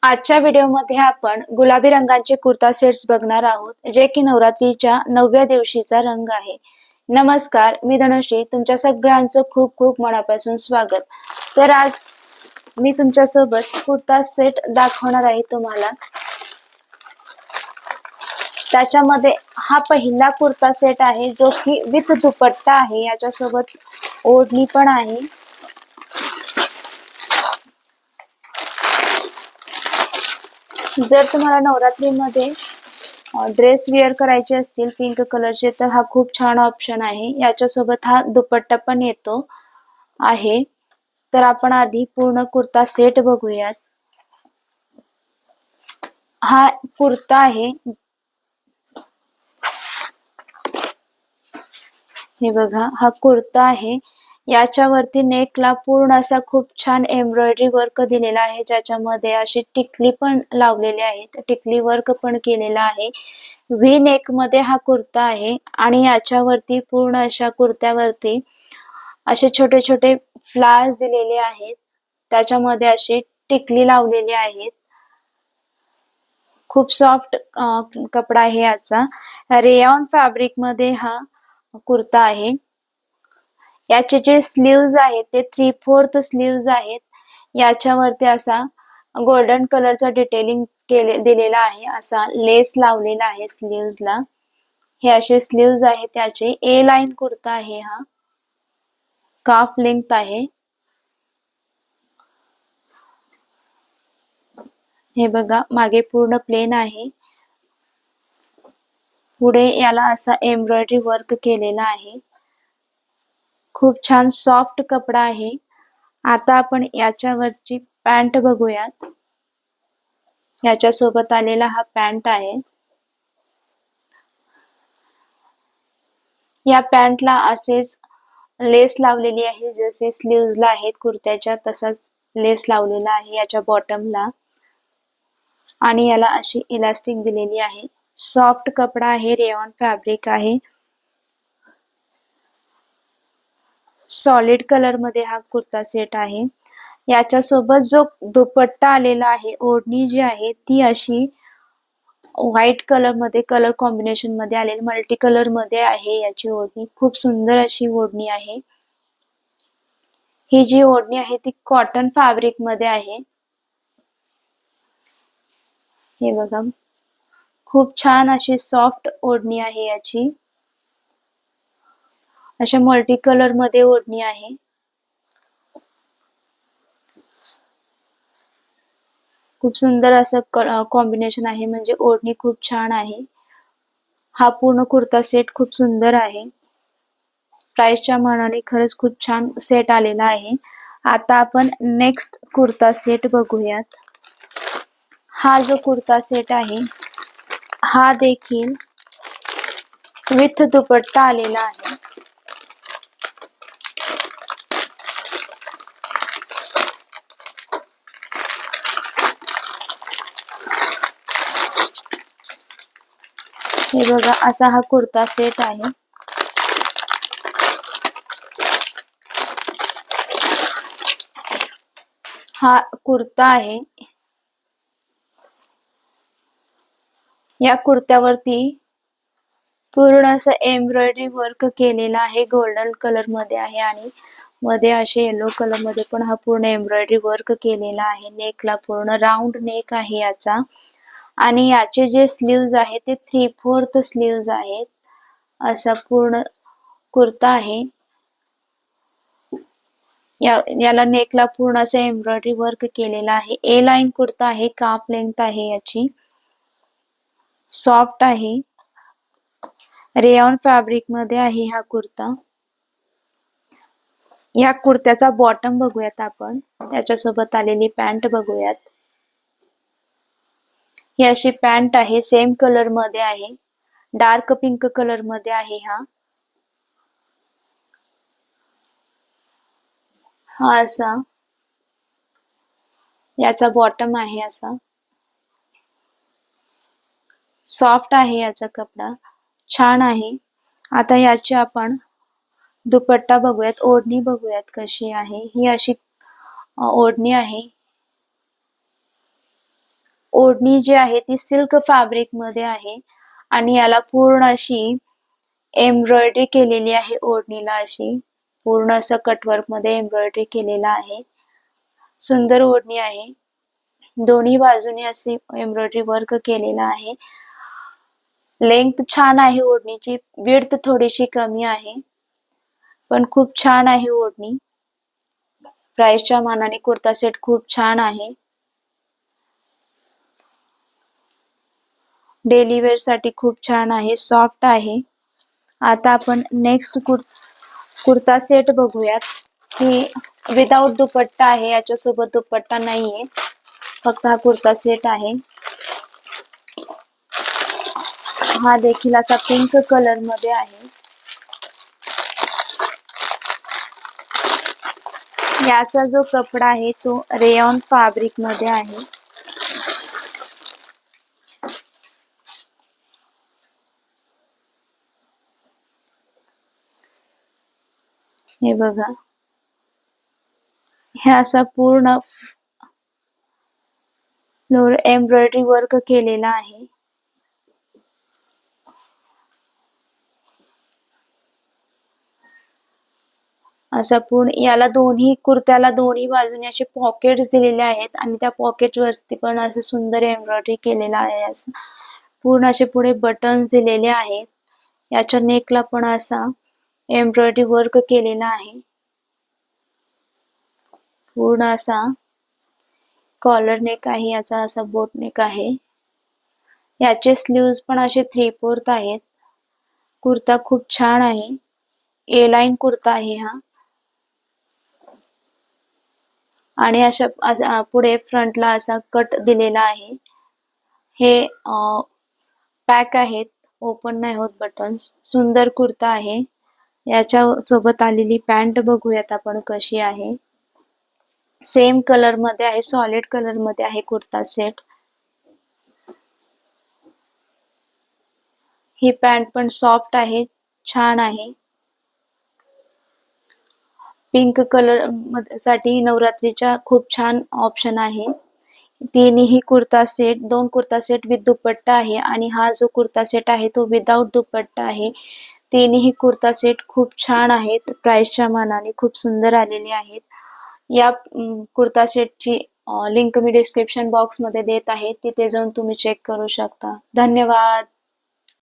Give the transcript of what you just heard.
आजच्या व्हिडिओमध्ये आपण गुलाबी रंगाचे कुर्ता सेट्स बघणार आहोत, जे की नवरात्रीच्या 9व्या दिवशीचा रंग आहे. नमस्कार, मी धनश्री. तुमच्या सगळ्यांचं खूप खूप मनापासून स्वागत. तर आज मी तुमच्यासोबत कुर्ता सेट दाखवणार आहे तुम्हाला. त्याच्यामध्ये हा पहिला कुर्ता सेट आहे, जो की विथ दुपट्टा आहे. याच्यासोबत ओढणी पण आहे. जर तुम्हाला नवरात्रीमध्ये ड्रेस वेअर करायचे असतील पिंक कलरचे, तर हा खूप छान ऑप्शन आहे. याच्यासोबत हा दुपट्टा पण येतो आहे. तर आपण आधी पूर्ण कुर्ता सेट बघूयात. हा कुर्ता आहे. हे बघा, हा कुर्ता आहे. याच्यावरती नेकला पूर्ण असा खूप छान एम्ब्रॉयडरी वर्क दिलेला आहे, ज्याच्यामध्ये अशी टिकली पण लावलेली आहे. टिकली वर्क पण केलेला आहे. व्ही नेक मध्ये हा कुर्ता आहे आणि याच्यावरती पूर्ण अशा कुर्त्यावरती असे छोटे छोटे फ्लावर्स दिलेले आहेत. त्याच्यामध्ये असे टिकली लावलेली आहेत. खूप सॉफ्ट कपडा आहे याचा. रेयॉन फॅब्रिक मध्ये हा कुर्ता आहे. याचे जे स्लीव्ज आहेत ते 3/4 स्लीव्ज आहेत. याच्यावरती असा गोल्डन कलरचा डिटेलिंग दिलेला आहे. असा लेस लावलेला आहे स्लीव्जला. हे असे स्लीव्ज आहेत त्याचे. ए लाईन कुर्ता आहे हा. काफ लेंथ आहे. हे बघा, मागे पूर्ण प्लेन आहे. पुढे याला असा एम्ब्रॉयडरी वर्क केलेला आहे. खूप छान सॉफ्ट कपडा आहे. आता आपण याच्यावरची पॅन्ट बघूयात. याच्यासोबत आलेला हा पॅन्ट आहे. या पॅन्टला असेच लेस लावलेली आहे, जसे स्लीव्जला आहेत कुर्त्याच्या तसाच लेस लावलेला आहे याच्या बॉटमला. आणि याला अशी इलास्टिक दिलेली आहे. सॉफ्ट कपडा आहे. रेयॉन फॅब्रिक आहे. सॉलिड कलर मध्ये हा कुर्ता सेट आहे. याच्यासोबत जो दुपट्टा आलेला आहे, ओढणी जी आहे ती अशी व्हाईट कलर मध्ये, कलर कॉम्बिनेशन मध्ये आलेली मल्टी कलर मध्ये आहे. याची ओढणी खूप सुंदर अशी ओढणी आहे. ही जी ओढणी आहे ती कॉटन फॅब्रिक मध्ये आहे. हे बघा, खूप छान अशी सॉफ्ट ओढणी आहे याची. अशा मल्टी कलर मध्ये ओढणी आहे. खूप सुंदर असं कॉम्बिनेशन आहे, म्हणजे ओढणी खूप छान आहे. हा पूर्ण कुर्ता सेट खूप सुंदर आहे. प्राइसच्या मानाने खरंच खूप छान सेट आलेला आहे. आता आपण नेक्स्ट कुर्ता सेट बघूयात. हा जो कुर्ता सेट आहे, हा देखील विथ दुपट्टा आलेला आहे. हे बघा, असा हा कुर्ता सेट आहे. हा कुर्ता आहे. या कुर्त्यावरती पूर्ण असं एम्ब्रॉयडरी वर्क केलेला आहे. गोल्डन कलर मध्ये आहे आणि मध्ये असे येलो कलर मध्ये पण हा पूर्ण एम्ब्रॉयडरी वर्क केलेला आहे. नेकला पूर्ण राऊंड नेक आहे याचा. आणि याचे जे स्लीव्ज आहेत ते 3/4 स्लीव्ज आहेत. असा पूर्ण कुर्ता आहे. याला नेकला पूर्ण असं एम्ब्रॉयडरी वर्क केलेला आहे. ए लाईन कुर्ता आहे. काफ लेंथ आहे याची. सॉफ्ट आहे. रेयॉन फॅब्रिक मध्ये आहे हा कुर्ता. या कुर्त्याचा बॉटम बघूयात आपण. त्याच्यासोबत आलेली पॅन्ट बघूयात. ही अशी पॅन्ट आहे. सेम कलर मध्ये आहे. डार्क पिंक कलर मध्ये आहे हा असा याचा बॉटम आहे. असा सॉफ्ट आहे याचा कपडा. छान आहे. आता याची आपण दुपट्टा बघूयात. ओढणी बघूयात कशी आहे. ही अशी ओढणी आहे. ओढणी जी आहे ती सिल्क फॅब्रिक मध्ये आहे आणि याला पूर्ण अशी एम्ब्रॉयडरी केलेली आहे. ओढणीला अशी पूर्ण असं कटवर्क मध्ये एम्ब्रॉयडरी केलेला आहे. सुंदर ओढणी आहे. दोन्ही बाजूनी असे एम्ब्रॉयडरी वर्क केलेला आहे. लेंथ छान आहे ओढणीची, विड्थ थोडीशी कमी आहे, पण खूप छान आहे ओढणी. प्राइसच्या मानाने कुर्ता सेट खूप छान आहे. डेली वेअर साठी खूप छान आहे, सॉफ्ट आहे. आता आपण नेक्स्ट कुर्ता सेट बघूयात. ही विदाउट दुपट्टा आहे, याच्यासोबत दुपट्टा नाहीये, फक्त हा कुर्ता सेट आहे. हा देखील असा पिंक कलर मध्ये आहे. याचा जो कपडा आहे तो रेयॉन फॅब्रिक मध्ये आहे. हे बघा, हे असा पूर्ण फ्लोर एम्ब्रॉयडरी वर्क केलेला आहे. असा पूर्ण याला कुर्त्याला दोन्ही बाजूने असे पॉकेट्स दिलेले आहेत आणि त्या पॉकेट वरती पण असं सुंदर एम्ब्रॉयडरी केलेला आहे. असं पूर्ण असे पुढे बटन्स दिलेले आहेत. याच्या नेकला पण असा एम्ब्रॉयडरी वर्क केलेला आहे. पूर्ण असा कॉलर नेक आहे, याचा असा बोट नेक आहे. याचे स्लीव्ज पण असे 3/4 आहेत. कुर्ता खूप छान आहे. ए लाईन कुर्ता आहे हा. आणि अशा पुढे फ्रंटला असा कट दिलेला आहे. हे पॅक आहेत, ओपन नाही होत बटन्स. सुंदर कुर्ता आहे. याच्या सोबत आलेली पॅन्ट बघूयात आपण कशी आहे. सेम कलर मध्ये आहे, सॉलिड कलर मध्ये आहे कुर्ता सेट. ही पॅन्ट पण सॉफ्ट आहे, छान आहे. पिंक कलर साठी नवरात्रीच्या खूप छान ऑप्शन आहे. तिन्ही kurta set, 2 kurta set with dupatta आहे आणि हा जो कुर्ता सेट आहे तो विदाउट दुपट्टा आहे. तिन्ही कुर्ता सेट खूप छान आहेत. प्राइसच्या मानाने खूप सुंदर आलेले आहेत. या कुर्ता सेटची लिंक मी डिस्क्रिप्शन बॉक्स मध्ये देत आहे, तिथे जाऊन तुम्ही चेक करू शकता. धन्यवाद.